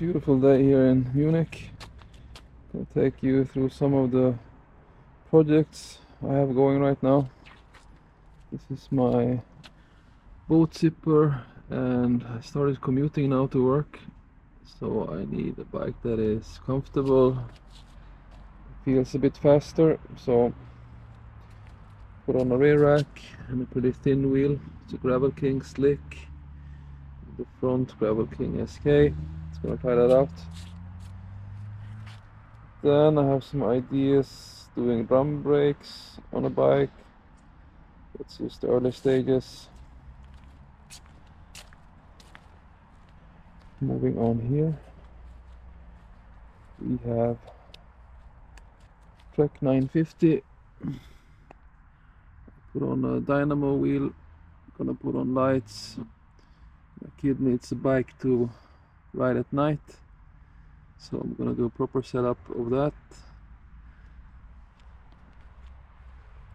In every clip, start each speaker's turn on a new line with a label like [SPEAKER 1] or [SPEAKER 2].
[SPEAKER 1] Beautiful day here in Munich. I'll take you through some of the projects I have going right now. This is my boat zipper, and I started commuting now to work, so I need a bike that is comfortable, feels a bit faster. So put on a rear rack and a pretty thin wheel. It's a Gravel King Slick, the front Gravel King SK. It's gonna try that out. Then I have some ideas doing drum brakes on a bike. Let's use the early stages. Moving on here, we have Trek 950. Put on a dynamo wheel, gonna put on lights. My kid needs a bike to ride at night, so I'm gonna do a proper setup of that.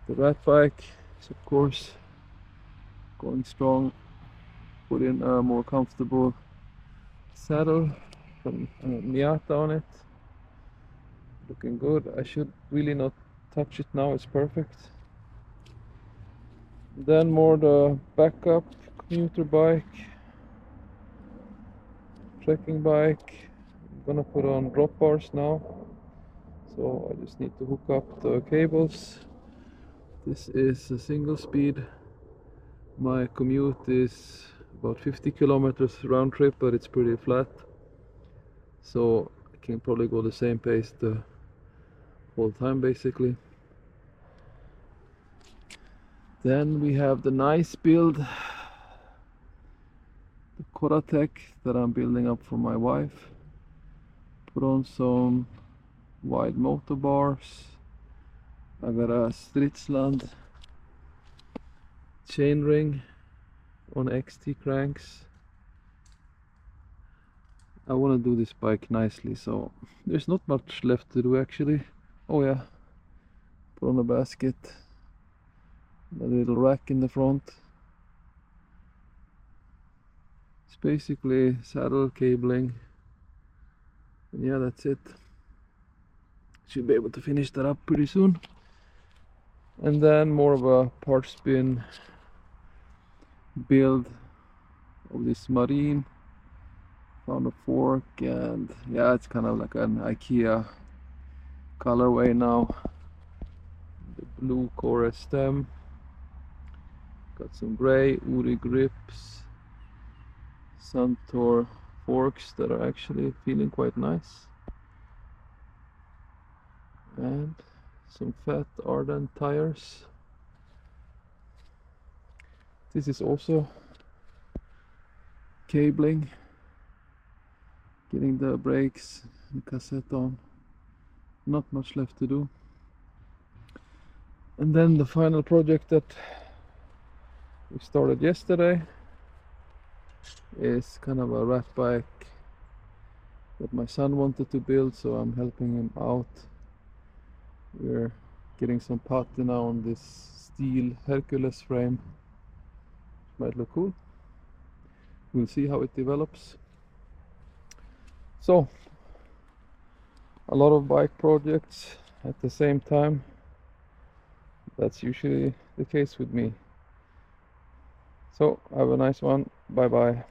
[SPEAKER 1] The rat bike is of course going strong. Put in a more comfortable saddle from Miata on it. Looking good. I should really not touch it now, it's perfect. Then more the backup commuter bike, trekking bike. I'm gonna put on drop bars now, so I just need to hook up the cables. This is a single speed. My commute is about 50 kilometers round trip, but it's pretty flat, so I can probably go the same pace the whole time basically. Then we have the nice build, the Koratec that I'm building up for my wife. Put on some wide motor bars. I got a Stridsland chainring on XT cranks. I want to do this bike nicely, so there's not much left to do actually. Oh yeah, put on a basket, a little rack in the front. It's basically saddle cabling, and yeah, that's it. Should be able to finish that up pretty soon. And then more of a parts bin build of this marine. Found a fork, and yeah, it's kind of like an IKEA colorway now. The blue core stem, got some gray Uri grips, Suntour forks that are actually feeling quite nice, and some fat Arden tires. This is also cabling, getting the brakes and cassette on. Not much left to do. And then the final project that we started yesterday is kind of a rat bike that my son wanted to build, so I'm helping him out. We're getting some patina on this steel Hercules frame. Might look cool. We'll see how it develops. So, a lot of bike projects at the same time. That's usually the case with me. So, have a nice one. Bye bye.